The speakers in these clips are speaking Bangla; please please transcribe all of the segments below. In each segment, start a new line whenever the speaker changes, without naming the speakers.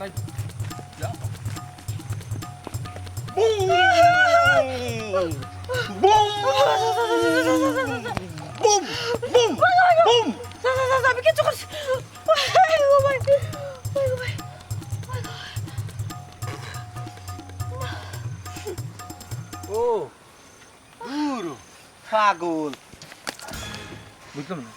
নাই বুম বুম বুম
আমি কিছু করছি
ও গুরু পাগল বুঝলাম না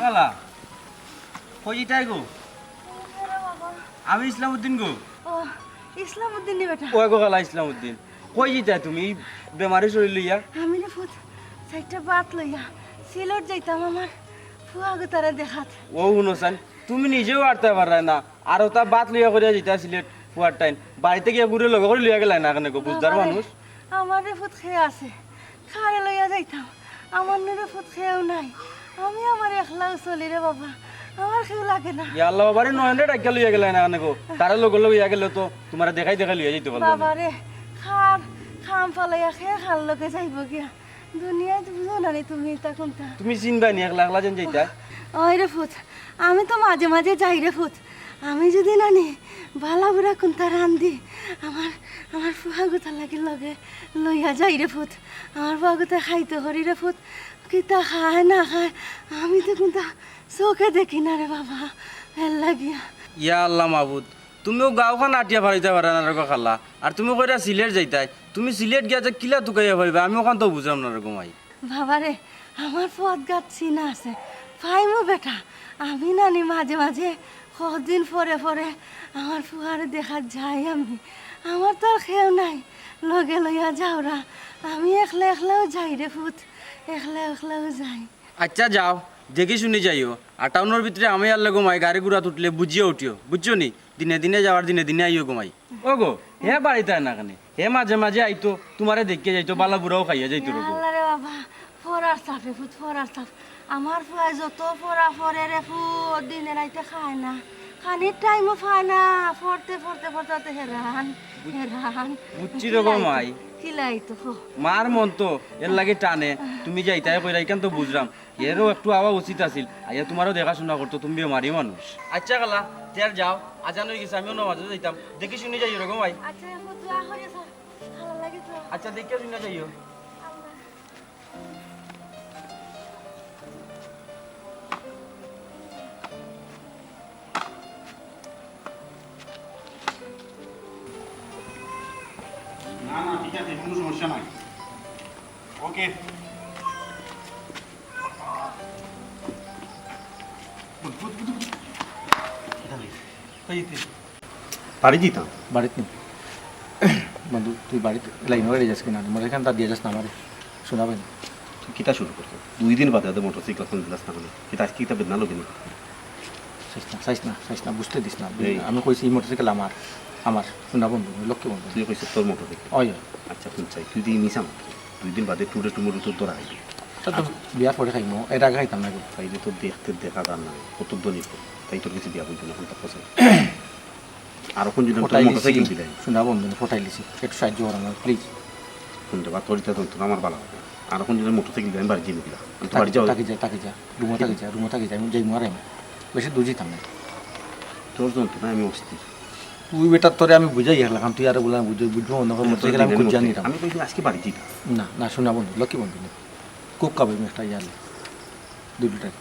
ওলা কইটাই গো আমি ইসলামউদ্দিন গো
ও ইসলামউদ্দিন বেটা
ওই গো গালা ইসলামউদ্দিন কই জিতা তুমি বেমারি শরীর লইয়া
আমি রে ফুট সাইডটা বাত লইয়া সিলেট যাইতাম আমার ফুয়া গো তারা দেখাত
ও হুনসান তুমি নিজেও আরতে পাররা না আর ওটা বাত লইয়া করিয়া জিতা সিলেট ফুয়ার টাইম বাড়িতে গিয়ে ঘুরে লগে করে লইয়া গেলাই না কেন গো বুঝদার মানুষ
আমার রে ফুট খেয়ে আছে খারে লইয়া যাইতাম আমার রে ফুট খেয়েও নাই আমি আমার একলাও চলি রে বাবা আমার খেউ লাগে না
ইয়া আল্লাহ বাবারে 900 টাকা লইয়া গেলাই না কেন গো তারা লগে লইয়া গেলে তো তোমার দেখাই লইয়া যাইতে পারলো
বাবা রে খার খাম ফালাইয়া খেয়ে খাল লগে যাইব গিয়া দুনিয়ায় বুঝো না রে তুমি তা কোনটা
তুমি চিনবা নি একলা একলা যেন যাইতা
ওই রে ফুট আমি তো মাঝে মাঝে যাই রে ফুট আমি যদি নানি ভালা বুড়া কোনটা রান্ধি আমার আমার ফুয়া গোতা লাগে লগে লইয়া যাই রে ফুট আমার ফুয়া গোতা খাইতে হরি রে ফুট কিতা খায় না খায় আমি তো কোনটা চোখে দেখি না রে বাবা ভাল লাগিয়া
ইয়া আল্লাহ মাহবুদ তুমিও গাঁওখান আটিয়া ফাড়িতে পারা না রকম খালা আর তুমি কইরা সিলেট যাইতাই তুমি সিলেট গিয়া যে কিলা তুকাইয়া পাইবা আমি ওখান তো বুঝলাম না রকম আই
বাবা রে আমার পথ গাছ চিনা আছে ফাইমো বেটা আমি নানি মাঝে মাঝে কদিন পরে পরে আমার ফুয়ারে দেখা যাই আমি আমার তো আর খেয়েও নাই লগে লইয়া যাওরা আমি একলা একলাও যাই রে ফুট একলা একলাও যাই
আচ্ছা যাও দেখি শুনি যাইও আর টাউনের ভিতরে আমি আর ঘুমাই গাড়ি ঘোড়া তুটলে বুঝিয়ে উঠিও বুঝছো নি দিনে দিনে যাওয়ার দিনে দিনে আইও ঘুমাই ও গো হে বাড়িতে না কেন হে মাঝে মাঝে আইতো তোমারে দেখিয়ে যাইতো বালা বুড়াও খাইয়া যাইতো রকম
আল্লাহ রে বাবা ফরার চাপ রে ফুট ফরার চাপ আমার ফুয়ায় যত ফরা ফরে রে ফুট দিনে রাইতে খায় না খানির টাইমও পায় না ফরতে ফরতে ফরতে হেরান হেরান
বুঝছি রকম আই
কিলাই তো
মার মন তো এর লাগে টানে তুমি যাইতাই কইরা কেন তো বুঝলাম এরও একটু আওয়া উচিত আছিল আইয়া তোমারও দেখাশোনা করতো তুমি বেমারি মানুষ আচ্ছা গালা তেল যাও আজান হয়ে গেছে আমিও নামাজে যাইতাম দেখি শুনি যাই এরকম ভাই
আচ্ছা ফুট দোয়া করিস ভালো লাগে তো
আচ্ছা দেখে শুনে যাইও
না না ঠিক আছে কোনো সমস্যা নাই ওকে বাড়ি যেতাম
বাড়িতে নেই বন্ধু তুই বাড়িতে লাইন হয়ে যাস কিনা তোমার এখানে তার দিয়ে যাস না আমারে শোনাবেন
তুই কিতা শুরু করছো 2 দিন বাদে মোটর সাইকেল ফোন দিলাস না বলে কিতা আজকে কিতা বেদনা লোক
চাইস না বুঝতে দিস না আমি কইছি এই মোটর সাইকেল আমার আমার শোনা বন্ধু লক্ষ্য বন্ধু
তুই কইছিস তোর মোটর সাইকেল
ওই
আচ্ছা তুই চাই তুই দিয়ে নিসাম 2 দিন বাদে টুরে টুমুরে তোর তোরা আইবি
বিয়ার পরে খাইমো এর আগে খাইতাম না
তাই যে তোর দেখতে দেখা যার না কত দনি তাই তোর কিছু বিয়া বলতো না এখন তার আর এখন যদি মোটর সাইকেল দিলাই
শোনা বন্ধু ফটাই লিছি একটু সাহায্য কর আমার প্লিজ
শুনতে বা তোর তো আমার ভালো হবে আর এখন যদি মোটর সাইকেল দিলাই বাড়ি যেতে দিলাম আমি তো বাড়ি যাও
তাকে যা রুমো থাকে যা আমি যাই মারাই বেশি দূর যেতাম না
তোর জন্য না আমি অস্থির
তুই বেটার তোরে আমি বুঝাই গেলাম তুই আর বললাম বুঝবো অন্য মোটর সাইকেল আমি খুঁজ জানি
আমি কইছি আজকে বাড়ি যেতাম
না শোনা বন্ধু লক্ষ্মী বন্ধু খুব খাবে একটা ইয়ালে 2 লিটার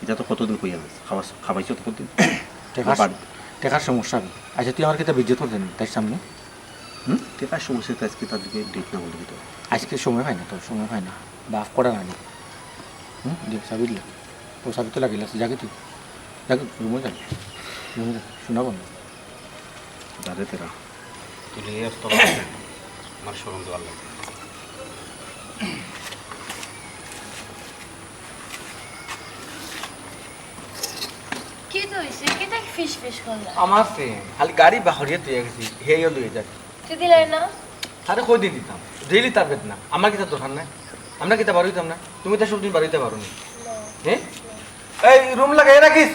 এটা তো কতদিন কইয়া খাবাইছো তো কতদিন
টেকার সমস্যা হবে আচ্ছা তুই আমার কাছে বিজ্জত করতেন তাই সামনে
টেকার সমস্যা তো আজকে তাদেরকে ডেট না বলে দিতে হবে।
আজকে সময় হয় না, তোর সময় হয় না, বাফ করা রানি। দেখ চাবি দিলে, ও চাবি তো লাগিল আছে, যাকে তুই যাকে রুমে যাবি, রুমে যাবি, শোনা বন্ধ।
যারে তেরা তুই লিয়ে আসতো আমার সরম দেওয়ার লাগে।
কি হইছে কি দেখ ফিশ ফিশ করলা
আমার ফ্রেন্ড খালি গাড়ি বাহরিয়ে তুই গেছি, হেয়ে লুয়ে যাবি।
তুই দিলে না
তারে কই দিন দিতাম, ডেইলি তার বেত না, আমার কিতা দোকান নাই, আমরা কিতা বাড়ি হইতাম না, তুমি তো সবদিন বাড়িতে পারো নি। হ্যাঁ এই রুম লাগাই রাখিস।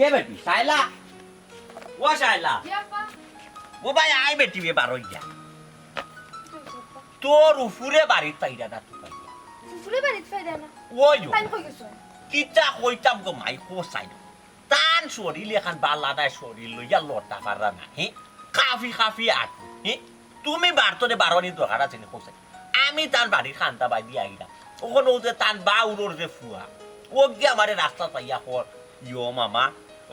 ये बेटी साइला वो साइला वो भाई आए बेटी ये बारो या তোর উফুরে বাড়িত পাইরা না তুই পাইয়া
ফুফুরে বাড়িত ফাইদা না
ওই
টাইম কই গেছ
কিটা কইতাম গো মাই কোসাই তান শরীর এখান বালা নাই শরীর লইয়া লটা পারা না হে কাফি কাফি আট হে তুমি বারতরে বারনি দরকার আছে নি কোসাই আমি তার বাড়ি খান্তা বাই দিয়া আইরা ওখানে ও যে তান বা উড়োর যে ফুয়া ও গিয়ে আমারে রাস্তা পাইয়া কর ইয়ো মামা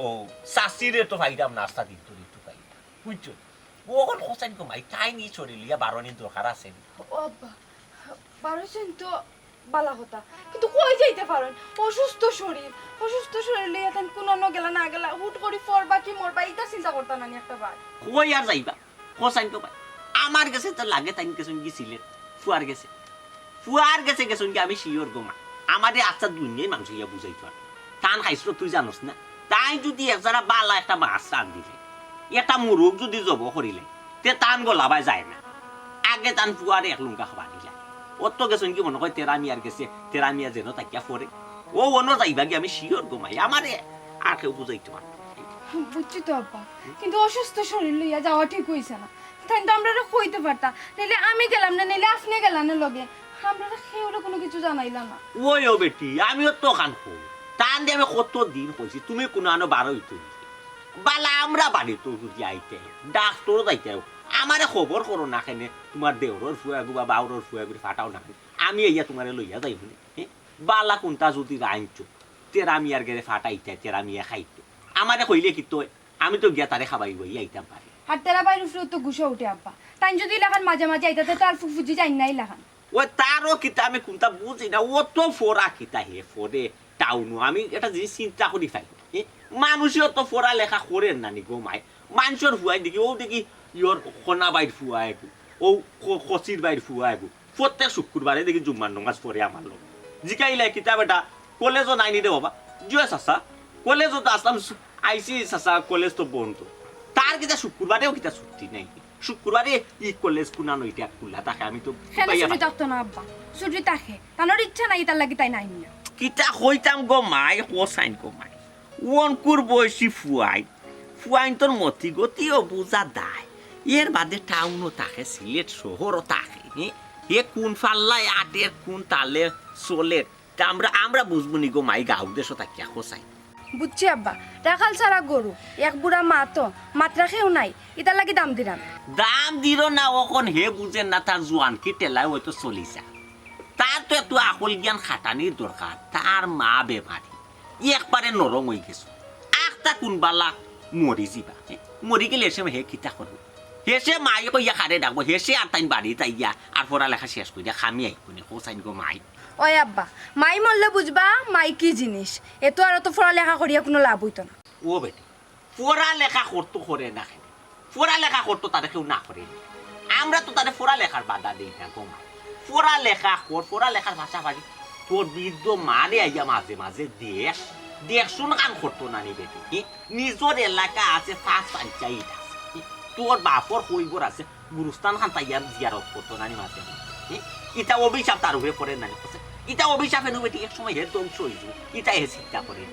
ও সাসিরে তো পাইরাম নাস্তা দিত দিত পাই বুঝছো ওখন কোসাই গো মাই তাই নি শরীর লিয়া বারনি দরকার আছে
ও আব্বা পারছেন তো বালা কথা কিন্তু কই যাইতে পারেন অসুস্থ শরীর লিয়ে তেন কোন ন গেলা না গেলা হুট করি ফরবা কি মরবা এটা চিন্তা করতা না একটা বার
কই আর যাইবা কোসাইন তো ভাই আমার কাছে তো লাগে তাই কেসুন গিয়েছিলেন ফুয়ার গেছে গেছুন কি আমি শিওর গোমা আমাদের আচ্ছা দুনিয়ায় মানুষ ইয়া বুঝাই তো টান খাইছিল তুই জানোস না তাই যদি একজারা বালা একটা মাছ টান দিলে একটা মুরুখ যদি জব করিলে তে টান গলাবাই যায় না আগে টান ফুয়ারে এক লুঙ্কা খাবা দিলা অত গেছুন কি মনে হয় তেরা মিয়ার গেছে তেরা মিয়া যেন তাকিয়া ফরে ও অন্য যাইবা কি আমি শিওর গোমাই আমারে আর কেউ বুঝাইতে পারে
বুঝছি তো আব্বা কিন্তু অসুস্থ শরীর লইয়া যাওয়া ঠিক হইছে না তাই তো আমরা কইতে পারতা নাইলে আমি গেলাম না নাইলে আপনি গেলাম না লগে আমরা খেয়ে কোনো কিছু জানাইলাম না
ওই ও বেটি আমিও তো কান কই টান দিয়ে আমি কত দিন কইছি তুমি কোনো আনো বারো হইতো বালা আমরা বাড়ি তো যদি আইতে ডাক্তারও যাইতে আমারে খবর করো না কেনে তোমার দেওরর ফুয়াগু বা বাউরর ফুয়াগুড়ি ফাটাও না আমি ইয়া তোমারে লইয়া যাইব হ্যাঁ বালা কোনটা যদি রাইনছো তেরা মিয়ার গেরে ফাটাইতে তেরা মিয়া খাইতো আমারে কইলে কি তো আমি তো গিয়া তারে খাবাইব আইতাম পারি
আর তেরা বাইর উপরে তো গুছা উঠে আব্বা তাই যদি লাগান মাঝে মাঝে আইতাতে তো আর ফুফুজি যাই নাই লাগান
ওই তারও কিতা আমি কোনটা বুঝি না ও তো ফোরা কিতা হে ফোরে টাউনও আমি এটা জিনিস চিন্তা করি ফাইল মানুষেও তো ফোরা লেখা করেন না নি গোমায় মানুষের ফুয়াই দেখি ও দেখি ইয়র খনা বাইর ফুয়াই ও খসির বাইর ফুয়াই প্রত্যেক শুক্রবারে দেখি জুম্মার নমাজ পড়ে আমার লোক জিকাইলে কিতাব এটা কলেজও নাইনি দে বাবা জুয়ে চাচা কলেজও তো আসলাম আইসি চাচা কলেজ তো বন্ধ তার কিতা শুক্রবারেও কিতা ছুটি নাই শুক্রবারে ই কলেজ কুনা নইটা খুলা থাকে আমি তো
ছুটি থাকতো না আব্বা ছুটি থাকে তানোর ইচ্ছা নাই তার লাগি তাই নাই না
কিতা হইতাম গো মাই হোসাইন গো মাই ওনকুর বয়সী ফুয়াইন তোর মতি গতিও বুঝা দায় এর বাদে টাউনও থাকে সিলেট শহরও থাকে এ কোন ফাল্লায় আটের কোন তালে চলে আমরা বুঝবো নি গো মাই গাঁও দেশও তাকিয়া হোসাইন
বুঝছি আব্বা রাখাল ছাড়া গরু এক বুড়া মা তো মাত্রা খেয়েও নাই ইতার লাগি দাম দিলাম
দাম দিল না ওখন হে বুঝেন না তার জোয়ান কি টেলায় হয়তো চলিছা তার তো একটু আকল জ্ঞান খাটানির দরকার তার মা বেমারি একবারে নরম হয়ে গেছে আখটা কোনবালা মরি যাবা মরি গেলে এসে হে কিতা করবো হেসে মায়ে কইয়া খারে ডাকবো হেসে আর তাই বাড়ি তাইয়া আর পড়ালেখা শেষ করিয়া খামি আইকুনি হোসাইন গো মাই
ওই আব্বা মাই মরলে বুঝবা মাই কি জিনিস এতো আর তো পড়ালেখা করিয়া কোনো লাভ হইতো না
ও বেটি পড়ালেখা করতো করে না পড়ালেখা করতো তাদের কেউ না করে আমরা তো তাদের পড়ালেখার বাধা দিই না গো মাই পড়ালেখার পাশাপাশি তোর বৃদ্ধ মারে আইয়া মাঝে মাঝে দেখশুন কাম করতো না নি বেটি নিজের এলাকা আছে ফার্স্ট পঞ্চায়েত আছে তোর বাপর কইবর আছে গুরুস্থান খান তাইয়ার জিয়ারত করতো না নি মাঝে ইটা অভিশাপ তার উপরে পড়ে না ইটা অভিশাপ এনে বেটি এক সময় হে ধ্বংস হয়েছিল ইটা হে চিন্তা করে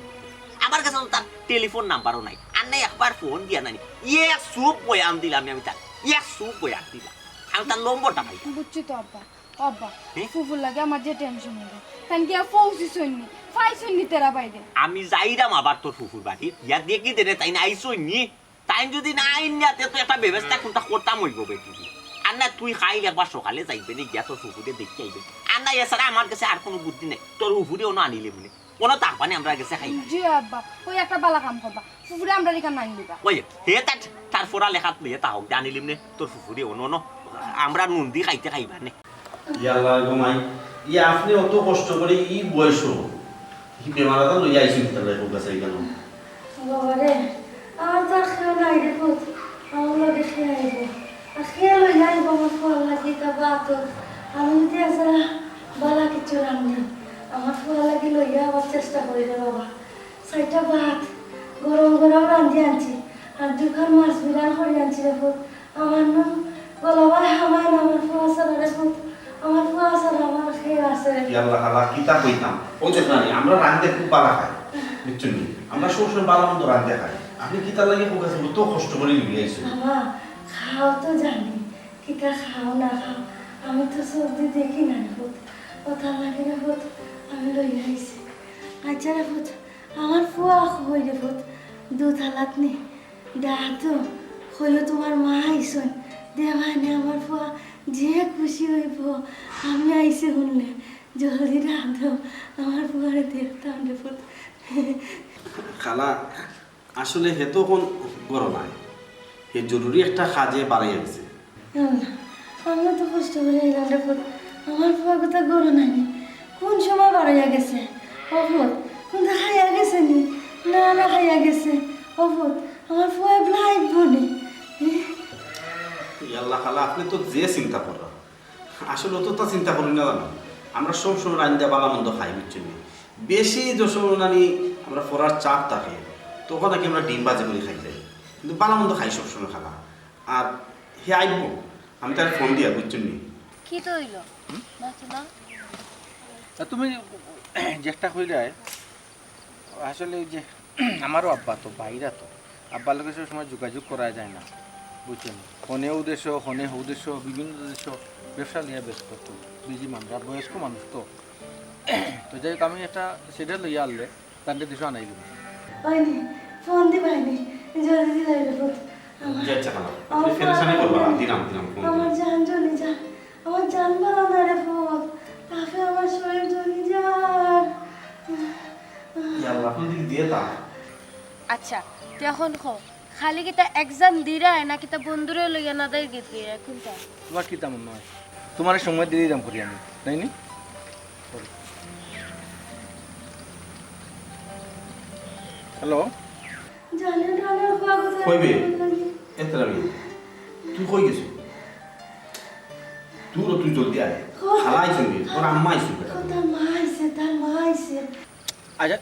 আমার কাছে তার টেলিফোন নাম্বারও নাই আর নাই একবার ফোন দিয়া নাই ইয়ে সুপ বয়ান দিলাম আমি তার ইয়ে সুপ বয়ান দিলাম আমি তার নম্বরটা পাই
বুঝছি তো আব্বা আব্বা ফুফুর লাগে আমার যে টেনশন হলো তান কি পৌঁছি শুননি ফাই শুননি তেরা বাইরে
আমি যাইরাম আবার তোর ফুফুর বাড়ি ইয়া দেখি দে তাই না আইসই নি তাই যদি না আইন না তো একটা ব্যবস্থা কোনটা করতাম হইব বেটি আর না তুই খাইলে একবার সকালে যাইবে নি গিয়া তোর ফুফুরে দেখতে আইবে আর না এছাড়া আমার কাছে আর কোনো বুদ্ধি নেই তোর ফুফুরেও না আনিলে বলে কোনো তাকপানি আমরা গেছে খাই
জি আব্বা ওই একটা বালা কাম করবা ফুফুরে আমরা রিকা নাইন দিবা
ওই হে তার ফোরা লেখাত লিয়ে তাহক জানিলিম নে তোর ফুফুরে অন্য আমরা নুন দি খাইতে খাইবা নে
ইয়াল্লা ঘুমাই ইয়া আপনি অত কষ্ট করে ই বয়স বেমারাটা লইয়া আইসি তাহলে কাছে কেন
বাবারে আমার তো খেয়ে নাই রে পুত আমার লগে খেয়ে আইব আর খেয়ে লই নাই আমার ফল লাগি তা বাত আমি যদি আসলে বালা কিছু রান্ধি আমার ফল লাগি লইয়া আবার চেষ্টা করি রে বাবা সাইটা ভাত গরম গরম রান্ধি আনছি আর দুখান মাছ বিরান করে আনছি রে পুত আমার না গলাবার হামায় না আমার ফুয়া সারা রে পুত আমার ফুয়া সারা আমার খেয়ে আছে
ইয়াল্লা হালা কিতা কইতাম ও যে না আমরা রাঁধতে খুব বালা খাই বুঝছেন আমরা সবসময় বালা মন্দ রাঁধতে খাই আপনি কিতা লাগে কাছে অত কষ্ট করে নিয়ে আইছেন
বাবা খাও তো জানি কিতা খাও না খাও আমি তো সবজি দেখি না রে পুত কথা লাগে রে পুত আমি লই আইছি আচ্ছা রে পুত আমার ফুয়া হই রে পুত দুধ হালাত নি তো হইও তোমার মা আইসন দেবানে আমার ফুয়া যে খুশি হইব আমি আইসে শুনলে জলদি রাঁধো আমার ফুয়ারে দেখতাম রে পুত
খালা আসলে হেতো কোন বড় নাই এ জরুরি একটা কাজে বাড়াই আছে
আমরা তো কষ্ট করে এলাম রে পুত আমার ফুয়া কথা গরু নানি কোন সময় বাড়াইয়া গেছে অপুত কোনটা খাইয়া গেছে নি না না খাইয়া গেছে অপুত আমার ফুয়া ব্লাইক বনে
আল্লাহ খালা আপনি তো যে চিন্তা করা আসলে অতটা চিন্তা করি না জানো আমরা সব সময় রান্দা বালা মন্দ খাই বুঝছেন বেশি যশো নানি আমরা পড়ার চাপ থাকে তখন নাকি আমরা ডিম বাজে করে খাই যাই কিন্তু বালা মন্দ খাই সবসময় খালা আর হে আইব আমি তার ফোন দিয়া বুঝছেন
কি তো হইল না
তা তুমি যেটা কইলে আসলে ওই যে আমারও আব্বা তো বাইরা তো আব্বার লোকের সময় যোগাযোগ করা যায় না বুঝছেন হনে উদ্দেশ্য হনে উদ্দেশ্য বিভিন্ন উদ্দেশ্য ব্যবসা নিয়ে ব্যস্ত তো বিজি মানুষ আর বয়স্ক মানুষ তো তো যাই হোক আমি একটা সেটা লইয়া আনলে তাদের দেশে আনাই দিব
হয়নি ফোন দি ভাইনি জলদি দিলাই রে পুত
আচ্ছা খালা আপনি ফেরেশানি করবা দিলাম ফোন
আমার জান জনি যা আমার জান ভালো না রে পুত তাকে আমার শরীর জনি যার
আল্লাহ আপনি দিকে দিয়ে তা
আচ্ছা তুই এখন খো খালি কিতা এক্সাম দিরা না কিতা বন্ধুরে লইয়া না দেয় গীত গিয়ে কোনটা
তোমার কী তেমন নয় তোমার সময় দিয়ে দাম করি আমি তাই নি হ্যালো
জানে জানে পাগল
কইবে এতরা মি তুই কই গেছিস তুই জলদি আয় খালাই চলবি তোর আম্মা আইসু বেটা
তার মা আইছে
আচ্ছা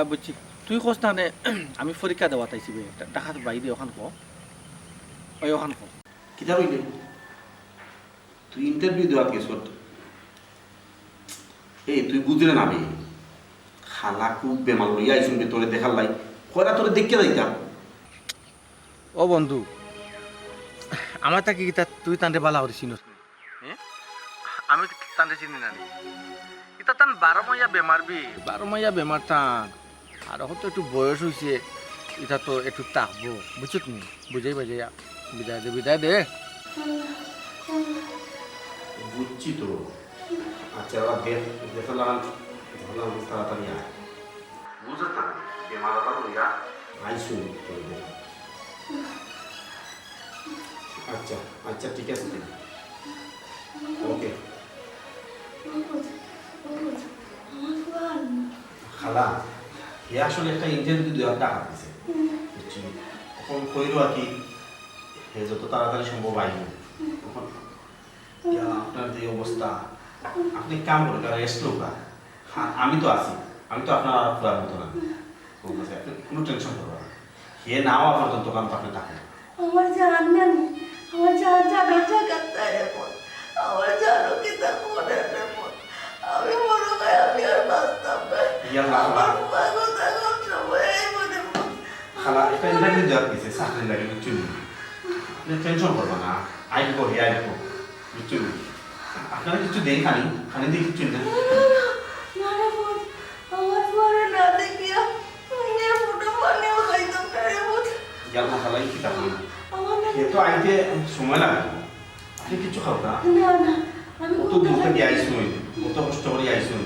বুঝছি তুই কোস না আমি পরীক্ষা দেওয়া তাইছি টাকা বাইরে ওখান কো ওই ওখান কো
কিতা হইলে তুই ইন্টারভিউ দেওয়া গেছ এই তুই বুঝলে না বে খালা খুব বেমার লইয়া আইসুন তোরে দেখার লাই কয়রা তোরে দেখতে যাইতাম
ও বন্ধু আমার তাকে কি তুই তান্ডে বালা হরি চিনস হ্যাঁ আমি তান্ডে চিনি না এটা তান 12 মাইয়া বেমার টান আর এখন তো একটু বয়স হয়েছে এটা তো একটু তাকবো বুঝছো তুমি বুঝাই বাজাইয়া বিদায় দে
বুঝছি তো আচ্ছা দেখালাম তাড়াতাড়ি আয় বুঝত না বেমার লইয়া আইসুন আচ্ছা ঠিক আছে ওকে খালা এ আসলে একটা ইন্টারভিউ দেওয়ার টাকা দিছে বুঝছি এখন কইল আর কি এ যত তাড়াতাড়ি সম্ভব আইব তখন আপনার যে অবস্থা আপনি কাম করেন কারণ রেস্ট লোকা আমি তো আছি আমি তো আপনার পুরার মতো না আপনি কোনো টেনশন করবেন না হে নাও আপনার দোকান তো আপনি থাকেন
আমার জান নানি আমার জান জানার জায়গাতে রে পুত আমার জানো কি তা মনে রে পুত আমি মনে হয় আমি আর বাঁচতাম না
ইয়াল্লাহ
আমার পাগল থাকার সময় মনে পুত
খালা একটা ইন্টারভিউ দেওয়ার কিছু চাকরি লাগে বুঝছেন আপনি টেনশন করবেন না আইব হে আইব বুঝছেন আপনারা কিছু দেই খানি খানি দিয়ে কিছু না
না রে ভূত আমার ফুয়ারে না দেখিয়া আমি ফটো বানিয়ে খাইতাম না রে ভূত
গেল মশালাই কি থাকবে
আমার না
এ তো আইতে সময় লাগে আপনি কিছু খাও না
না না আমি
কত দূর থেকে আইসুন কত কষ্ট করে আইসুন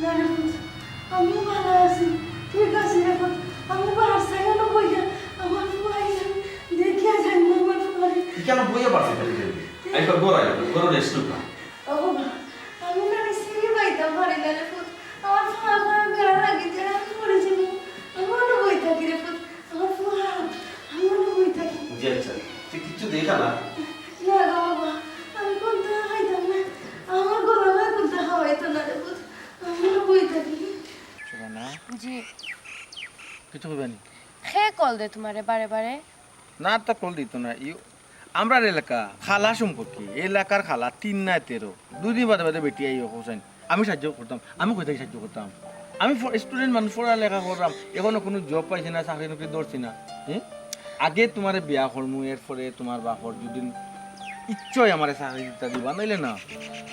না রে ভূত আমি ভালো আছি ঠিক আছে রে ভূত আমি বাসায় না বইয়া আমার ফুয়াই দেখিয়া যাই না আমার ফুয়ারে
কেন বইয়া পারছে একবার গোড়াই গোড়া রেস্ট না
ও বাবা আমি না সিঁড়ি বাইতাম পারি না রে ভূত আমার ফুয়া করে বেড়া লাগি যে আমি পড়েছি আমার না বই থাকি রে ভূত আমার ফুয়া আমার না বই থাকি
জি আচ্ছা তুই কিছু দেখা না
না গো বাবা আমি কোনটা খাইতাম না আমার গলা কোনটা খাওয়াইতো না রে ভূত আমার না বই থাকি
সুবানা
জি
কিছু হইবে নি
খে কল দে তোমারে বারে বারে
না তা কল দিত না আমরা এলাকা খালা সম্পর্কে এলাকার খালা 3 না 13 দুদিন বাদে বাদে বেটি আইও হোসেন আমি সাহায্য করতাম আমি কোথায় সাহায্য করতাম আমি স্টুডেন্ট মানুষ পড়ালেখা করলাম এখনো কোনো জব পাইছি না চাকরি নকরি ধরছি না আগে তোমার বিয়া করমু এরপরে তোমার বাপর যদি ইচ্ছয় আমার চাকরি দিতে দিবা নাইলে না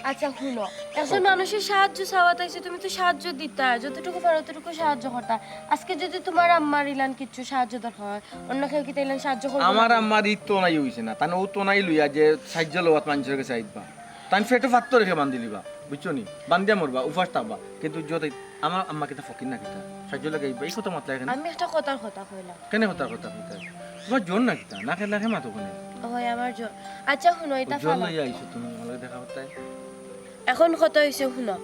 আচ্ছা শুনো একজন মানুষের সাহায্য চাওয়াতে আছে তুমি তো সাহায্য দিতা যতটুকু পারো ততটুকু সাহায্য করতা আজকে যদি তোমার আম্মার ইলান কিছু সাহায্য দরকার হয় অন্য কেউ কি তাইলেন সাহায্য করবে
আমার আম্মার ই তো নাই হইছে না তান ও তো নাই লইয়া যে সাহায্য লওয়াত মানুষের কাছে আইবা তান ফেটো ফাত্ত রেখে বান্ধি দিবা বুঝছো নি বান্ধিয়া মরবা উপাস থাকবা কিন্তু যত আমার আম্মা কিতা ফকির না কিতা সাহায্য লাগে এই কথা মাতলা এখানে
আমি একটা কথার কথা কইলাম
কেন কথার কথা কইতা তোমার জোর না কিতা না খেলা খেমা তো কোনে
হয় আমার জোর আচ্ছা শুনো এটা
জোর
ফালা
লইয়া আইছো তুমি আমাকে দেখা করতাই
এখন কথা হইছে শুনো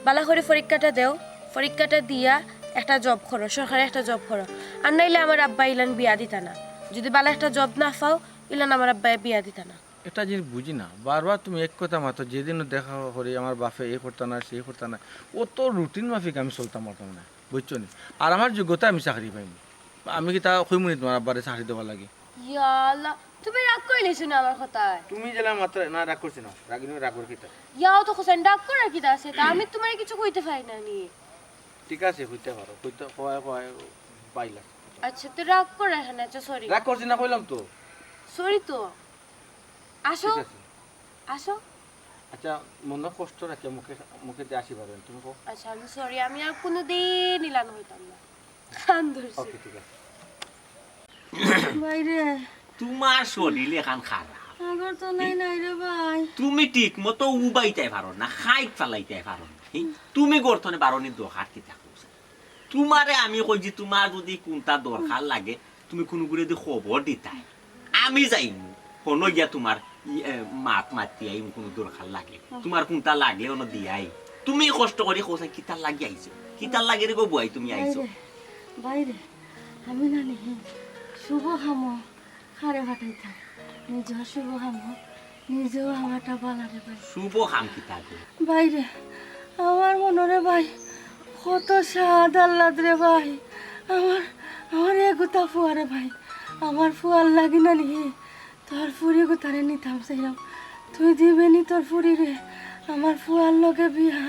বালা করে পরীক্ষাটা দেও পরীক্ষাটা দিয়া একটা জব করো সরকারি একটা জব করো আর নাইলে আমার আব্বা ইলান বিয়া দিতা না যদি বালা একটা জব না পাও ইলান আমার আব্বা বিয়া দিতা না
এটা জিনিস বুঝি না বারবার তুমি এক কথা মাতো যেদিন দেখা করি আমার বাপে এ করতে না সে করতে না ও তো রুটিন মাফিক আমি চলতাম পারতাম না বুঝছো নি আর আমার যোগ্যতা আমি চাকরি পাইনি আমি কি তা কইমুনি তোমার আব্বারে চাকরি দেওয়া লাগে
ইয়াল্লা তুমি রাগ কইলেছো না আমার কথায়
তুমি জেলা মাত্র না রাগ করছি না রাগিনি রাগ করে কিতা
ইয়াও তো হোসেন ডাক করার কি আছে তা আমি তোমার কিছু কইতে পারি না নি
ঠিক আছে কইতে পারো কইতে কয় কয় পাইলা
আচ্ছা তো রাগ করে এখানে আচ্ছা সরি
রাগ করছি না কইলাম তো
সরি তো আসো
ঠিক আছে
আসো
আচ্ছা মনে কষ্ট রাখে মুখে মুখে দিয়ে আসি পারবেন তুমি কো
আচ্ছা আমি সরি আমি আর কোনোদিন ইলান হইতাম না খান ধরছি
ওকে ঠিক আছে
বাইরে
তোমার শরীর এখন খারাপ
আগর তো নাই নাই রে ভাই
তুমি ঠিক মতো উবাইতে পারো না খাইত ফালাইতে পারো না তুমি গর্তনে বারণি দরকার কি থাকো তোমারে আমি কই যে তোমার যদি কোনটা দরকার লাগে তুমি কোনো করে যদি খবর দিতাই আমি যাইমু কোনো গিয়া তোমার মাত মাতি আই কোনো দরকার লাগে তোমার কোনটা লাগলে অন্য দিয়াই তুমি কষ্ট করে কোথায় কিতার লাগি আইছো কিতার লাগে রে গো বুয়াই তুমি আইছো
বাইরে আমি না নি শুভ খামো খারে ফাটাইতাম নিজেও শুভ খামো নিজেও আমারটা বালারে ভাই
শুভ খাম কিতা গো
বাইরে আমার মনরে ভাই কত স্বাদ আল্লাদ রে ভাই আমার এগুতা ফুয়ারে ভাই আমার ফুয়ার লাগি না নি তোর ফুরি গুতারে নিতাম সেইরাম তুই দিবে নি তোর ফুরি রে আমার ফুয়ার লগে বিয়া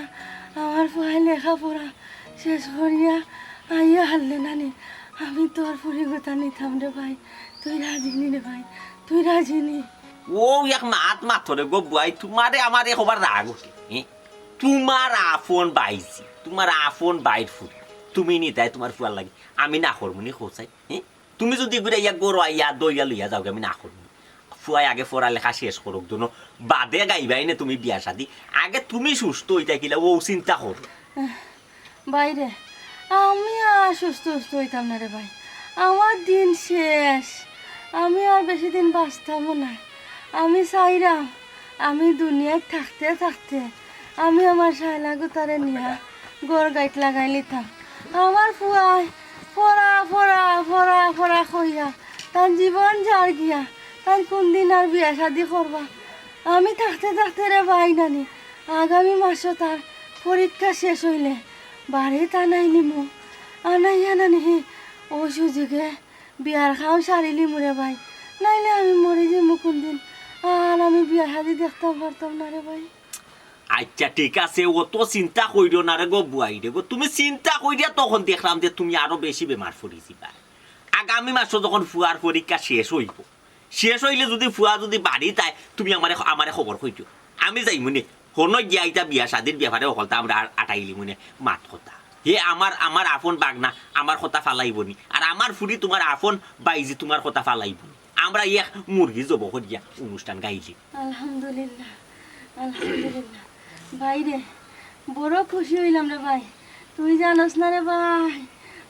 আমার ফুয়াই লেখাপড়া শেষ করিয়া আইয়া হারলে নানি আমি তোর ফুরি গুতা নিতাম রে ভাই তুই রাজিনি রে ভাই তুই রাজিনি
ও এক মাত মাথরে গো বুয়াই তোমারে আমারে খবর রাগ উঠে তোমার আফন বাইছি তোমার আফন বাইর ফুল তুমি নি তাই তোমার ফুয়ার লাগে আমি না করবনি খোঁচাই তুমি যদি ঘুরে ইয়া গরু ইয়া দইয়া লইয়া যাও আমি না করবো ফুয়াই আগে পড়ালেখা শেষ করুক দুনো বাদে গাইবাই না তুমি বিয়া শাদি আগে তুমি সুস্থ হইতা কিলা ও চিন্তা কর
বাইরে আমি আর সুস্থ হইতাম না রে ভাই আমার দিন শেষ আমি আর বেশি দিন বাঁচতামও না আমি চাইরাম আমি দুনিয়ায় থাকতে থাকতে আমি আমার শায়লা গুতারে নিয়া গড় গাইট লাগাই লিতাম আমার ফুয়াই ফরা ফরা ফরা ফরা কইয়া তার জীবন যার গিয়া তার কোন দিন আর বিয়া শাদি করবা আমি থাকতে থাকতে রে ভাই নানি আগামী মাসে তার পরীক্ষা শেষ হইলে বাড়িতে আনাইলিমু আনাইয়া নানি ও সুযোগে বিয়ার খাও সারিলিমু রে ভাই নাইলে আমি মরে যাবো কোন দিন আর আমি বিয়া শাদি দেখতাম পারতাম না রে ভাই
আচ্ছা ঠিক আছে ও তো চিন্তা করিও না রে গো বুয়াই রে গো তুমি চিন্তা করিয়া তখন দেখলাম যে তুমি আরো বেশি বেমার পড়িছি পাই আগামী মাসে যখন ফুয়ার পরীক্ষা শেষ হইব শেষ হইলে যদি ফুয়া যদি বাড়ি তাই তুমি আমারে খবর কইছো আমি যাই মনে হনো গিয়া এটা বিয়া শাদির ব্যাপারে হলতা আমরা আটাইলি মনে মাত কথা হে আমার আপন বাগনা আমার কথা ফালাইবনি আর আমার ফুরি তোমার আপন বাইজি তোমার কথা ফালাইবনি আমরা ইয়া মুরগি জব করিয়া অনুষ্ঠান গাইলি
আলহামদুলিল্লাহ আলহামদুলিল্লাহ ভাই রে বড় খুশি হইলাম রে ভাই তুই জানোস না রে ভাই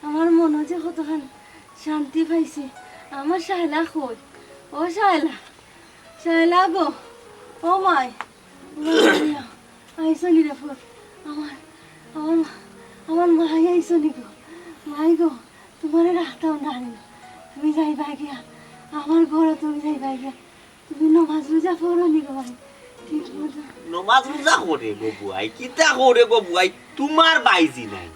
আমার মনে যে কতখান শান্তি পাইছি আমার শায়লা খোঁজ ও শায়লা গো ও মাই আইসনি রে ফুট আমার আমার আমার মাই আইসনি গো মাই গো তোমার রাখতাম না তুমি যাইবা গিয়া আমার ঘরে তুমি যাইবা গিয়া তুমি নমাজ রোজা পড়নি গো ভাই ঠিক মতো
নমাজ রোজা করে গো বুয়াই কিতা করে গো বুয়াই তোমার বাইজি নাই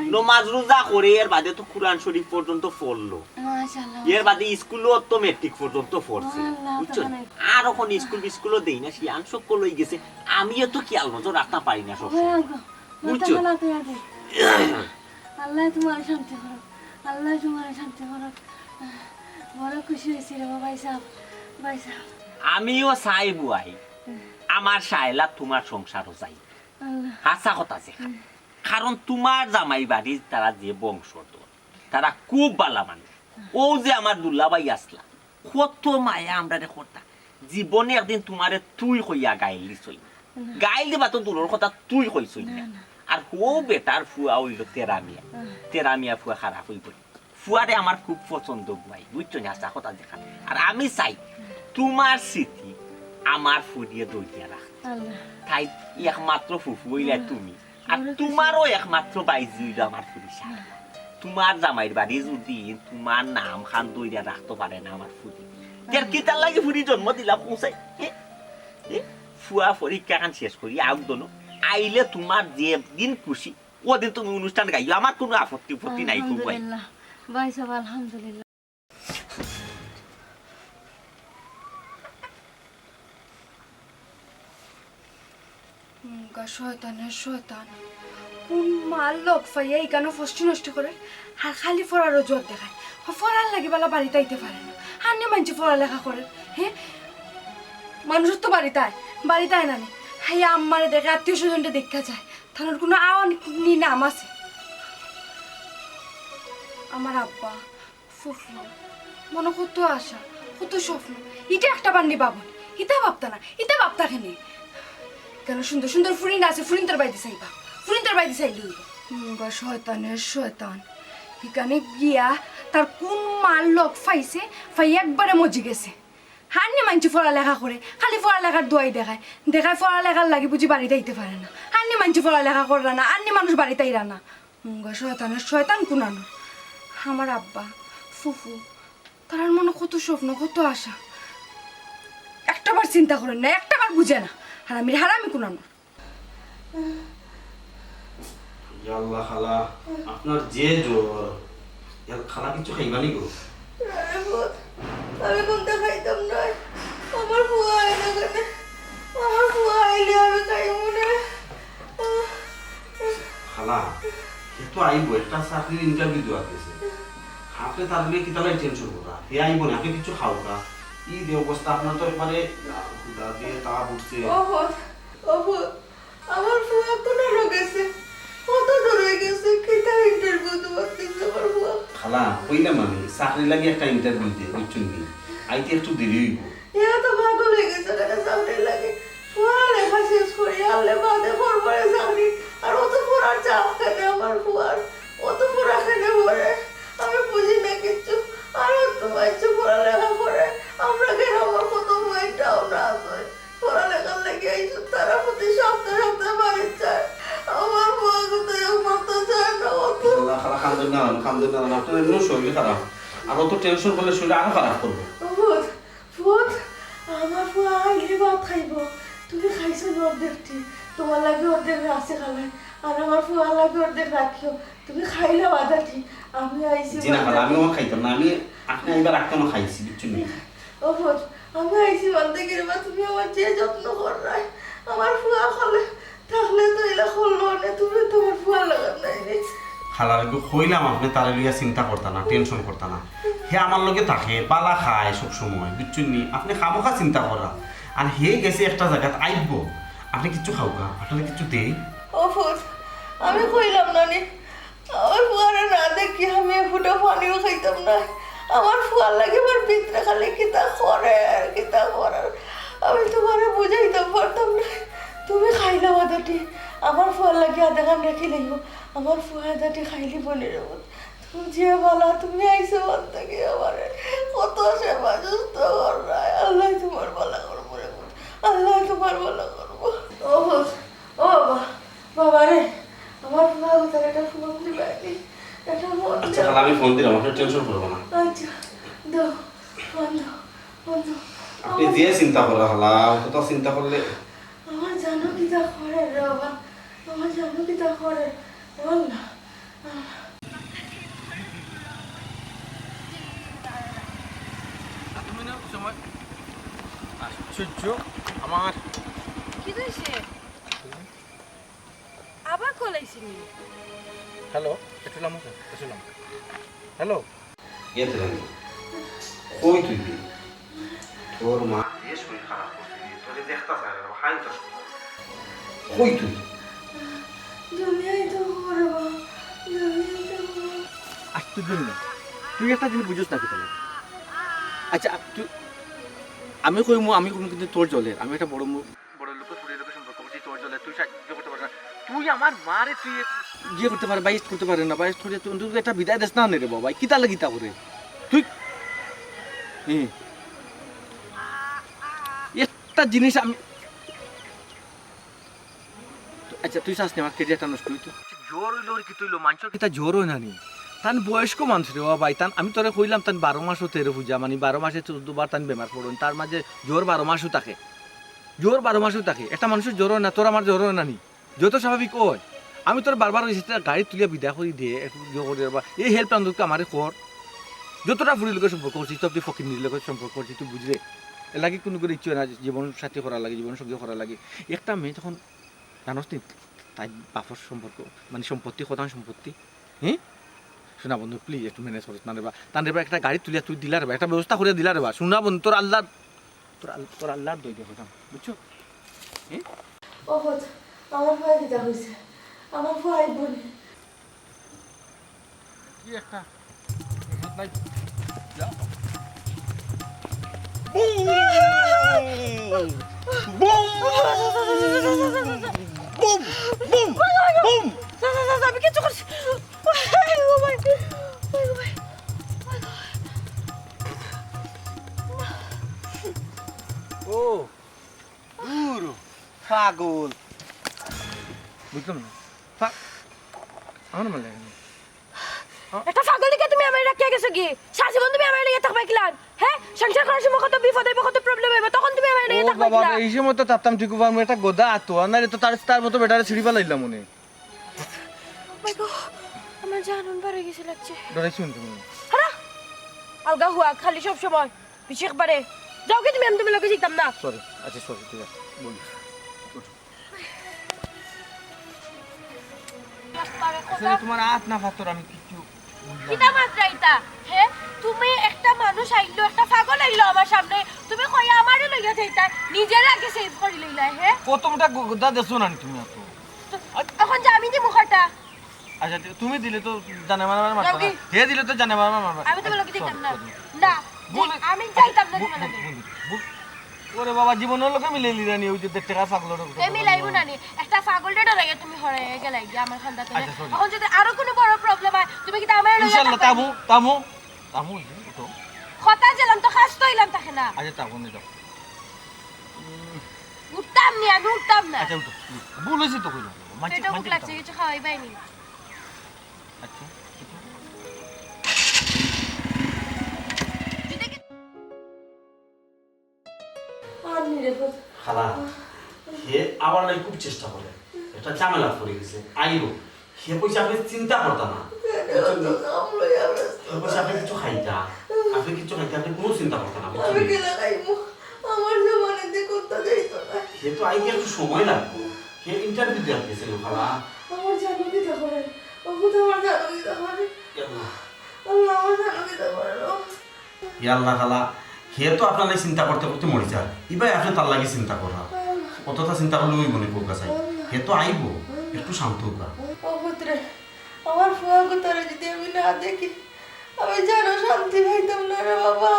নমাজ রোজা করে এর বাদে তো কুরআন শরীফ পর্যন্ত পড়লো
মাশাআল্লাহ
এর বাদে স্কুলও তো মেট্রিক পর্যন্ত পড়ছে বুঝছো আর এখন স্কুলও দেই না সে আংশক লই গেছে আমিও তো খেয়াল নজর রাখতে পারি না সব বুঝছো
আল্লাহ তোমার শান্তি করো আল্লাহ তোমার শান্তি করো বড় খুশি হয়েছি রে ভাই সাহেব
আমিও চাই বুয়াই আমার শায়লা তোমার সংসারও চাই
আল্লাহ
হাসা কথা আছে কারণ তোমার জামাই বাড়ি তারা যে বংশধর তারা খুব ভালো মানুষ ও যে আমার দুল্লাবাই আসলা কত মায়া আমরা রে করতা জীবনে একদিন তোমারে তুই কইয়া গাইলি সই গাইল দিবা তো দূরের কথা তুই কইছই না আর ও বেটার ফুয়া হইল তেরা মিয়া ফুয়া খারাপ হইব ফুয়ারে আমার খুব পছন্দ বুয়াই বুঝছো না আসা কথা দেখা আর আমি চাই তোমার স্মৃতি আমার ফুরিয়ে দইয়া রাখ
আল্লাহ
তাই একমাত্র ফুফু হইলে তুমি আর তোমারও একমাত্র বাইজি হইল আমার ফুরি সারা তোমার জামাইর বাড়ি যদি তোমার নাম খান দইয়া রাখতে পারে না আমার ফুরি তার কি তার লাগে ফুরি জন্ম দিলাম পৌঁছাই ফুয়া পরীক্ষা খান শেষ করি আউদনো আইলে তোমার যে দিন খুশি ওদিন তুমি অনুষ্ঠান গাইও আমার কোনো আপত্তি নাই খুব ভাই
আলহামদুলিল্লাহ ভাই সাহেব আলহামদুলিল্লাহ
শয়তান কোন মাল লোক ফাইয়া এখানে ফষ্টি নষ্ট করে আর খালি ফরারও জোর দেখায় ফরার লাগে বেলা বাড়িতে আইতে পারে না আর নিয়ে মানুষ পড়ালেখা করে হ্যাঁ মানুষের তো বাড়িতে আয় না হ্যাঁ আমারে দেখে আত্মীয় স্বজনটা দেখা যায় তাহলে কোনো আওয়ানি নাম আছে আমার আব্বা ফুফু মনে কত আশা কত স্বপ্ন এটা একটা বান্ডি বাবন ইটা ভাবতা খেনে কেন সুন্দর সুন্দর ফুরিন আছে ফুরিন তোর বাইতে চাইবা ফুরিন তোর বাইতে চাইলি শয়তান এখানে গিয়া তার কোন মাল লোক ফাইছে ফাই একবারে মজি গেছে হান্নি মানছি পড়ালেখা করে খালি পড়ালেখার দোয়াই দেখায় পড়ালেখার লাগি বুঝি বাড়িতে আইতে পারে না হান্নি মানছি পড়ালেখা করলা না আন্নি মানুষ বাড়িতে আইরা না শয়তান কুনানো আমার আব্বা ফুফু তার মনে কত স্বপ্ন কত আশা একটাবার চিন্তা করেন না একটাবার বুঝে না হারামি কুনানো
আল্লাহ খালা আপনার যে জ্বর খালা কিছু খাইবানি গো
আমি কোনটা খাইতাম না আমার ফুয়া আইনা কেন আমার ফুয়া আইলে আমি খাইব না
খালা এতো আইব একটা চাকরির ইন্টারভিউ দেওয়া গেছে আপনি তার লিগে কি তাহলে টেনশন করা হে আইব না আপনি কিছু খাও না ই যে অবস্থা আপনার তো একবারে দিয়ে তা উঠছে
আমার ফুয়া কোন রোগ আছে কত দূরে গেছে কিটা ইন্টারভিউ দেওয়া দিছে আমার ফুয়া
খালা কইলাম আমি চাকরি লাগে একটা ইন্টারভিউ দিয়ে বুঝছেন কি আইতে একটু দেরি হইব
এরা তো ভাগল হয়ে গেছে কেন চাকরি লাগে ফুয়া লেখা শেষ করি আনলে বাদে পরে চাকরি আর অত পুরার চাপ কেন আমার ফুয়ার অত পুরা কেন পরে আমি বুঝি না কিচ্ছু আর অত বাইছে পড়ালেখা করে আমরা কেন আমার কত বইটাও না আছে পড়ালেখার লেগে আইসো তারা প্রতি সপ্তাহে বাড়ি যায় আমার ফুয়া কোথায় মতো যায় না অত
খালা খামদেন না আপনার এমনি শরীর খারাপ আর অত টেনশন করলে শরীর আরো খারাপ করবে
ফুট আমার ফুয়া আইলে ভাত খাইব তুমি খাইছো না অর্ধেকটি তোমার লাগে অর্ধেক আছে খালে আর আমার ফুয়া লাগে অর্ধেক রাখিও তুমি খাইলে বাদাটি আমি আইছি
জি না খালা আমি খাইতাম না আমি আপনি এবার রাখতাম খাইছি বুঝছেন না
ও ফুট আমি আইছি বলতে গেলে তুমি আমার যে যত্ন করাই আমার ফুয়া খালে থাকলে তো এলা করলো না তুমি তোমার ফুয়া লাগার নাই
খালার কইলাম আপনি তার লিয়া চিন্তা করতা না টেনশন করতা না হে আমার লগে থাকে পালা খায় সব সময় বুঝছেন নি আপনি খামোখা চিন্তা করা আর হে গেছে একটা জায়গাত আইব আপনি কিচ্ছু খাওকা আপনার কিছু দেই
ও ফুট আমি কইলাম না নি আমার ফুয়ারে না দেখি আমি ফুটা পানিও খাইতাম না আমার ফুয়ার লাগে আমার ভিতরে খালি কিতা করে আর কিতা করে আমি তোমারে বুঝাইতাম পারতাম না তুমি খাইলাম আদাটি আমার ফুয়ার লাগে আধা গান রেখে লাগবো আমার ফুয়া আদাটি খাইলি বলে যাবো তুমি যে বলা তুমি আইসো বাদ থেকে আমারে কত সেবা সুস্থ করায় আল্লাহ তোমার ভালো করবো রে আল্লাহ তোমার ভালো করবো ও ও বাবা বাবা রে আমার ফুয়া কোথায় একটা ফোন দিবাই একটা ফোন
আচ্ছা খালা আমি ফোন দিলাম আপনি টেনশন করবো না
আচ্ছা দাও ফোন দাও ফোন দাও
আপনি যে চিন্তা করা খালা কত চিন্তা করলে
আমার জানো কিতা করে রে বাবা আমার জানো কিতা করে বল না
তুমি না সময় আশ্চর্য আমার
কি হইছে আবার কলাইছিনি
হ্যালো এটলাম হ্যালো
এতে রানি কই তুই তোর মা যে শরীর খারাপ করছে তোরে দেখতা চায় না হাইতা কই তুই
দুনিয়ায় তো করে বাবা দুনিয়ায় তো
আশ্চর্য না তুই একটা জিনিস বুঝিস না কি তাহলে আচ্ছা তুই আমি কইমু কিন্তু তোর জলের আমি একটা বড় লোকের পুরো লোকের সম্পর্ক করছি তোর জলের তুই সাহায্য করতে পারবি না তুই আমার মারে তুই ইয়ে করতে পারে বাইস্ট করতে পারে না বাইস্ট করে তুই একটা বিদায় দেশ না রে বাবা কিতা লাগি তা করে তুই একটা জিনিস আমি আচ্ছা তুই চাস নি আমার কেজিটা নষ্ট হইতো জ্বর হইলো কি তুইলো মানুষের কিতা জ্বর হয় না নি তান বয়স্ক মানুষ রে ভাই তান আমি তোরে কইলাম তান 12 মাসও তেরে পূজা মানে 12 মাসে 14 বার তান বেমার পড়ুন তার মাঝে জ্বর 12 মাসও থাকে জ্বর 12 মাসও থাকে একটা মানুষের জ্বর হয় না তোর আমার জ্বর হয় না নি যত স্বাভাবিক হয় আমি তোর বারবার গাড়ি তুলিয়া বিদা করে দিয়ে একটু ইয়ে করে বা এই হেল্প আন্দোলনকে আমারে কর যতটা ফুরি লোকের সম্পর্ক করছিস তো আপনি ফকির লোকের সম্পর্ক করছিস তুই বুঝলে এর লাগে কোনো করে ইচ্ছে না জীবন সাথী করা লাগে জীবন সঙ্গী করা লাগে একটা মেয়ে তখন জানোস নি তাই বাপর সম্পর্ক মানে সম্পত্তি কত সম্পত্তি হ্যাঁ শোনা বন্ধু প্লিজ একটু ম্যানেজ করিস না রে বা তান রে একটা গাড়ি তুলিয়া তুই দিলা রে বা একটা ব্যবস্থা করে দিলা রে বা শোনা বন্ধু তোর আল্লাহর দই দিয়ে কথা বুঝছো হ্যাঁ
ও ফুট আমার ভয় কিতা হইছে আমার ভয় বলে
কি একটা নাই
আমি কিছু করছি
ও পাগল বুঝলাম না আমার মনে লাগে
একটা পাগল দিকে তুমি আমার রাখিয়া গেছো কি সারাজীবন তুমি আমার লিয়ে থাকবা কিলান হ্যাঁ সংসার করার সময় কত বিপদ হইবে কত প্রবলেম হইবে তখন তুমি আমার লিয়ে
ও
থাকবা
বাবা
কিলান
এই সময় তো তাপতাম ঠিক বাবা আমি একটা গোদা আতো না রে তো তার মতো বেটারে ছিড়ি পালাইলাম মনে
মাই গো আমার জানুন বাড়ে গেছে লাগছে
ডরাই শুন তুমি
হারা আলগা হুয়া খালি সব সময় পিছে একবারে যাও কি তুমি আমি তুমি লোকে জিতাম না
সরি আচ্ছা সরি ঠিক আছে বলি তোমার হাত না ফাতর আমি কিছু
কিটা মাত্রা এটা হে তুমি একটা মানুষ আইলো একটা পাগল আইলো আমার সামনে তুমি কইয়া আমারে লইয়া যাইতা নিজের আগে সেভ করি লইলা হে
কতটা গোদা দেছো না তুমি এত
এখন যে আমি দি মুখটা
আচ্ছা তুমি দিলে তো জানে মারবা হে দিলে তো জানে মারবা
আমি তোমার লোকে দিতাম না না আমি যাইতাম না তোমার লোকে
ওরে বাবা জীবনের লোকে মিলে লিরা নি ওই যে টাকা পাগলর
আমি লাইব না নি একটা পাগলটা ডরাইয়া তুমি হরে গেলাই গিয়া আমার খান্দাতে এখন যদি আরো কোনো বড় প্রবলেম হয় তুমি কি আমার লইয়া
ইনশাআল্লাহ তামু তো
কথা জেলাম তো খাস তো ইলাম থাকে না
আচ্ছা তামু নি দাও
উঠতাম নি আমি উঠতাম না
আচ্ছা উঠো বলেছি তো কইলো
পেটে ভুক লাগছে কিছু খাওয়াই বাইনি
আচ্ছা
আর নিরে ফুট
খালা হে আবার নাই খুব চেষ্টা করে এটা ঝামেলা পড়ে গেছে আইলো হে পয়সা আপনি চিন্তা করতা না পয়সা আপনি কিছু খাইতা আপনি কোনো চিন্তা করতা না
আমি গেলে খাইবো আমার জমানে দিয়ে করতে যাইতো না
হে তো আইতে একটু সময় লাগবে হে ইন্টারভিউ দিয়ে গেছিল খালা
আমার জানো কিতা করে বাবু তো আমার জানো কিতা করে আল্লাহ আমার জানো কিতা করে
আল্লাহ খালা হে তো আপনার চিন্তা করতে করতে মরে যায় ইবাই আপনি তার লাগে চিন্তা করা কতটা চিন্তা করলে ওই মনে পোকা চাই হে তো আইব একটু শান্ত হোক
ও পুত্রে আমার ফুয়াগো তারা যদি আমি না দেখি আমি জানো শান্তি পাইতাম না রে বাবা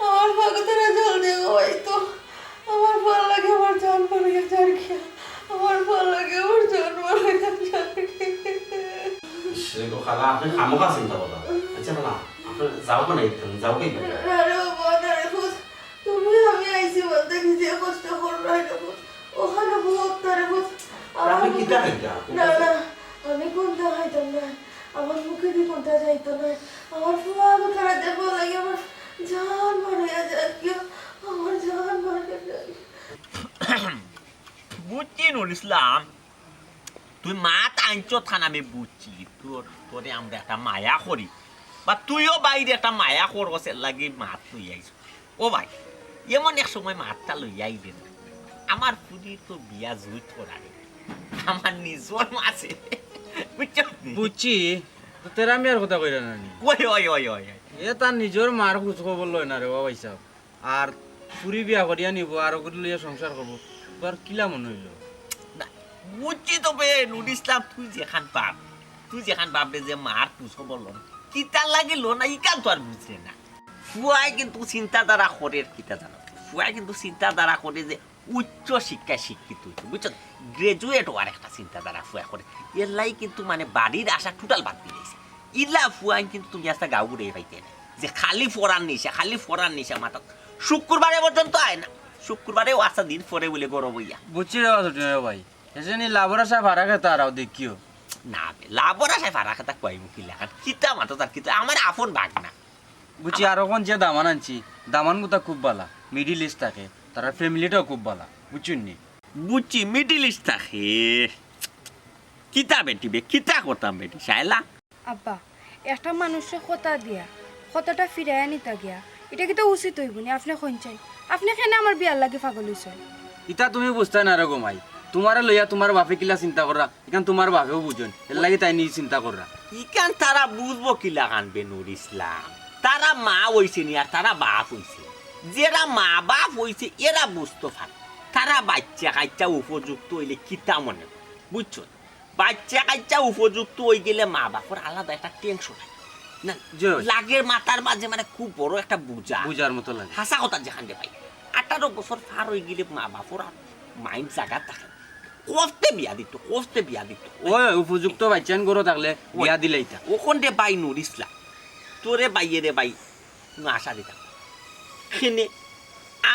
আমার ফুয়াগো তারা জলদি হইতো আমার ভাল লাগে আমার জান মরে গেছে আর কি আমার ভাল লাগে আমার জান মরে গেছে
সে খালা আপনি খামোখা চিন্তা করা আচ্ছা না আপনি যাও না যাও কি
আরে বাবা রে ফুত তুমি আমি আইছি বলতে কি যে কষ্ট করলো রে ফুত ওখানে বহুত তারে ফুত
আপনি কি দেখেন
না না আমি কোনটা খাইতাম না আমার মুখে দিয়ে কোনটা যাইতো না আমার ফুয়াগো তারা দেখো লাগে আমার জান মরে গেছে আর কি আমার জান মরে গেছে
বুঝছি নুর ইসলাম তুই মা টাইনছ থান আমি বুঝছি তোরে আমরা একটা মায়া করি বা তুইও বাইরে একটা মায়া করস লাগি মাত লই আইস ও ভাই এমন এক সময় মাতটা লই আইলেন আমার পুরি তো বিয়া জুই করারে আমার নিজর মাছে
বুঝছি তো তেরা মিয়ার কথা কইরা নানি
ওই ওই ওই ওই
এ তার নিজের মার খোঁজ খবর লয় না রে বাবা হিসাব আর পুরি বিয়া করিয়া নিব আর ওগুলো লইয়া সংসার করবো তোর কিলা মনে হইলো
বুঝছি তবে নুর ইসলাম তুই যেখান বাপরে যে মার খোঁজ খবর লন কিতা লাগিল না ইকান তো আর বুঝলে না ফুয়াই কিন্তু চিন্তাধারা করে কিতা জানো ফুয়াই কিন্তু চিন্তাধারা করে যে উচ্চ শিক্ষায় শিক্ষিত হইতো বুঝছো গ্রাজুয়েট হওয়ার একটা চিন্তাধারা ফুয়া করে এর লাই কিন্তু মানে বাড়ির আশা টোটাল বাদ দিয়ে দিয়েছে ইলা ফুয়াই কিন্তু তুমি আস্তে গাঁও ঘুরে পাইতে না যে খালি ফরান নিশা মাথা শুক্রবারে পর্যন্ত আয় না শুক্রবারেও আসা দিন পরে বলে গরম হইয়া
বুঝছি রে ছুটি ভাই এসে নি লাভরা সাহেব হারা খেতে আরাও দেখিও
না লাভর আশায় ভাড়া খাতা কয় মুখি লেখান কিতা মাতো তার কিতা আমার আপন বাঘ না
বুঝছি আর ওখান যে দামান আনছি দামান গুতা খুব ভালা মিডিল ইস্ট থাকে তার ফ্যামিলিটাও খুব ভালা বুঝছেন নি
বুঝছি মিডিল ইস্ট থাকে কিতা বেটিবে কিতা করতাম বেটি শায়লা
আব্বা একটা মানুষের কথা দিয়া কথাটা ফিরাইয়া নিতা গিয়া এটা কিন্তু উচিত হইব নি আপনি কোন চাই আপনি কেন আমার বিয়ার লাগে পাগল হইছেন
ইতা তুমি বুঝতে না রে গোমাই তোমারে লইয়া তোমার বাপে কিলা চিন্তা করা এখান তোমার বাপেও বুঝুন এর লাগে তাই নিয়ে চিন্তা করা
ইকান তারা বুঝবো কিলা কানবে নুর ইসলাম তারা মা হইছে নি আর তারা বাপ হইছে যেরা মা বাপ হইছে এরা বুঝতে পারে তারা বাচ্চা কাচ্চা উপযুক্ত হইলে কিতা মনে বুঝছো বাচ্চা কাচ্চা উপযুক্ত হয়ে গেলে মা বাপর আলাদা একটা টেনশন হয় না লাগের মাথার মাঝে মানে খুব বড় একটা বুঝার
মতো লাগে
হাসা কথা যেখান পাই 18 বছর পার হয়ে গেলে মা বাপর মাইন্ড জায়গা থাকে কফতে বিয়া দিত
ওই উপযুক্ত বাচ্চান গরো থাকলে বিয়া দিলেই তা
ওখানে বাই নুর ইসলাম তোরে বাইয়ে রে বাই আশা দিতাম খেনে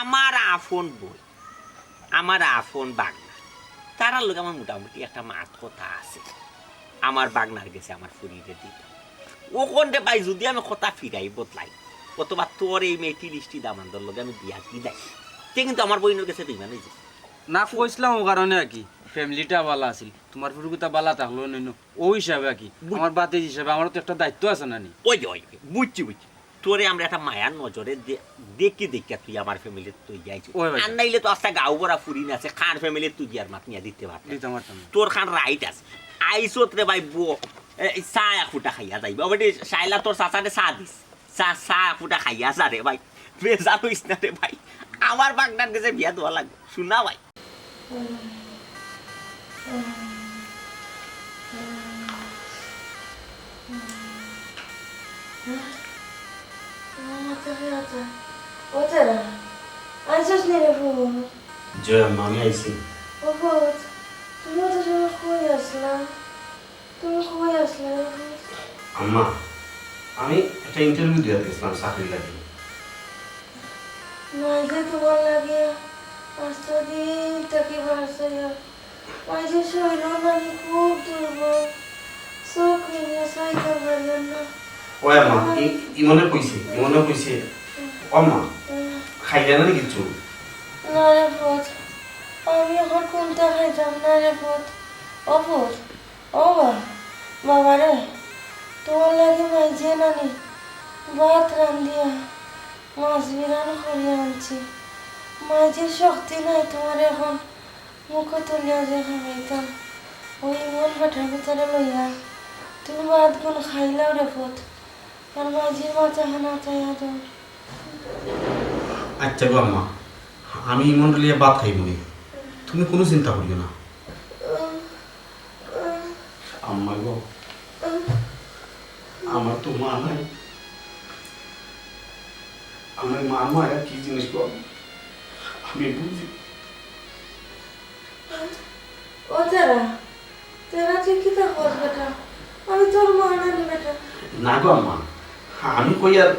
আমার আফন বই আমার আফন বাগনা তারা লোক আমার মোটামুটি একটা মাত কথা আছে আমার বাগনার গেছে আমার ফুরিয়ে দিতাম ওখানে বাই যদি আমি কথা ফিরাই বদলাই কতবার তোর এই মেয়েটি লিস্টি দামান্দর লোক আমি বিয়া দি দেয় তে কিন্তু আমার বইনের গেছে তুই মানে
না কইছিলাম ও কারণে আর কি ফ্যামিলিটা ভালো আছিল তোমার ফুরুকুতা ভালো থাকলো নইনো ও হিসাবে আর কি আমার বাতে হিসাবে আমারও তো একটা দায়িত্ব আছে না নি
ওই বুঝছি তোরে আমরা একটা মায়ার নজরে দেখি তুই আমার ফ্যামিলি তুই যাইছি আর নাইলে তো আস্তে গাঁও ভরা ফুরি না আছে খান ফ্যামিলি তুই আর মাত নিয়ে দিতে পারবি তোর খান রাইট আছে আইসত রে ভাই বো চা এক ফুটা খাইয়া যাইব বেটি সাইলা তোর চাচারে চা দিস চা এক ফুটা খাইয়া যা রে ভাই বেজা হইস না রে ভাই আমার বাগনার কাছে বিয়া দেওয়া লাগবে শুনা ভাই
ও তেরা আইসস নি রে ফুট
জয় আমি আইছি
ও ফুট তুমি তো সব কই আসলা
আম্মা আমি একটা ইন্টারভিউ দিয়ে গেছিলাম চাকরি লাগে
মাঝে তোমার লাগে পাঁচটা দিন থেকে বাসা মাঝে শরীর মানে খুব দুর্বল চোখ নিয়ে চাইতে পারলেন না
ও আম্মা ইমনে কইছে আম্মা খাইলে না কিছু
না রে ফুট আমি এখন কোনটা খাইতাম না রে ফুট ও ফুট ও বাবা রে তোমার লাগে মাইজে নানি ভাত রান্ধিয়া মাছ বিরান করিয়া আনছি মাঝের শক্তি নাই তোমার এখন মুখ তুলিয়া যে খাইতাম ওই মন পাঠার ভিতরে লইয়া তুমি ভাত গুণ খাইলাও রে ফুট আর মাঝির মাথা খানা চাইয়া দাও
আচ্ছা গো আম্মা, আমি মন্ডলিয়া ভাত খাইব নি, তুমি কোনো চিন্তা করিও না। আম্মা গো, আমার তো মা নাই, আমার মা মায়া কি জিনিস গো আমি বুঝি।
ও তেরা তেরা তুই কি তা কর বেটা, আমি তোর মা নানি বেটা।
না গো আম্মা, আমি কই আর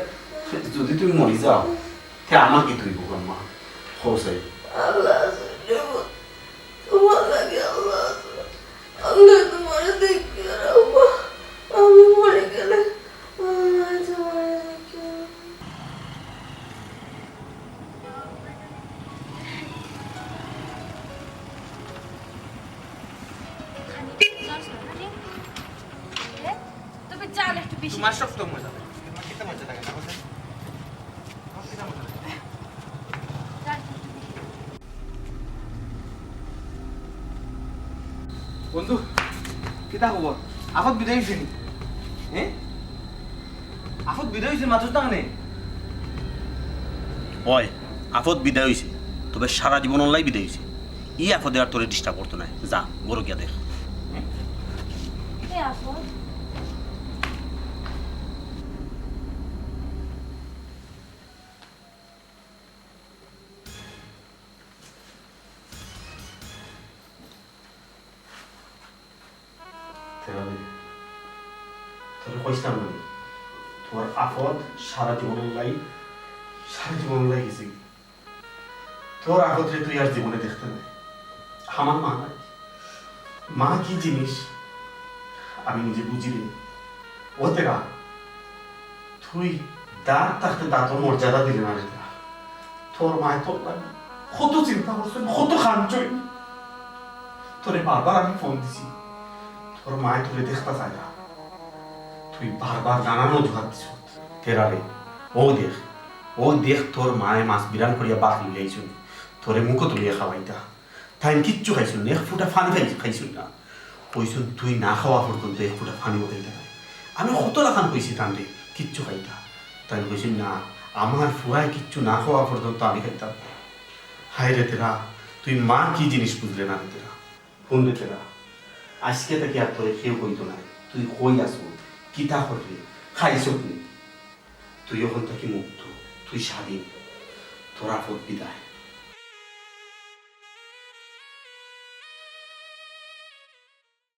যদি তুমি মরি যাও তে আমার কি তুই গো আম্মা? হোসাই
আল্লাহ তোমার লাগে, আল্লাহ আল্লাহ তোমার দেখে রাখবো, আমি মরে গেলে আল্লাহ তোমার দেখে।
তবে চাল একটু বেশি
তোমার সব তো মজা লাগে, তোমার খেতে মজা লাগে না বলতে? তোমার খেতে মজা লাগে। বন্ধু কিতা খবর? আফত বিদায় হয়েছে নি?
হ্যাঁ আফত বিদায় হয়েছে মাত্র টানে
হয় আফত বিদায় হয়েছে, তবে সারা জীবন অনলাই বিদায় হয়েছে। ই আফদে আর তোরে ডিস্টার্ব করতো না, যা বড় গিয়া দেখ।
কে আপন
তোরে কইছিলাম না তোমার আফত সারা জীবন অনলাই, সারা জীবন অনলাই গেছে। তোর আফতরে তুই আর জীবনে দেখতে নাই। আমার মা নাই, মা কি জিনিস আমি নিজে বুঝি রে। ও তেরা তুই দাঁত থাকতে দাঁতর মর্যাদা দিলে না রে তেরা। তোর মায় তোর লাগে কত চিন্তা করছেন, কত খাঞ্চই। তোরে বারবার আমি ফোন দিছি, তোর মায় তোরে দেখতে চায় না। তুই বারবার নানান অজুহাত দিছ তেরা রে। ও দেখ তোর মায়ে মাছ বিরান করিয়া বাঘ লিয়াইছুন, তোরে মুখো তুলিয়া খাওয়াইতা। তাই কিচ্ছু খাইছুন না, এক ফুটা ফানি খাইছুন না। কইছুন তুই না খাওয়া পর্যন্ত এক ফুটা ফানিও খাইতে নাই। আমি কত রাখান কইছি তান্ডে কিচ্ছু খাইতা, তাই কইছি না আমার ফুয়ায় কিচ্ছু না খাওয়া পর্যন্ত আমি খাইতাম। হায় রে তেরা, তুই মা কি জিনিস বুঝলে না রে তেরা। ফোন রে তেরা, আজকে থেকে আর তোরে কেউ কইতো না তুই কই আসবো, কিতা করবি, খাইছ কি। তুই ওখান থেকে মুক্ত, তুই স্বাধীন, তোর আফত বিদায়।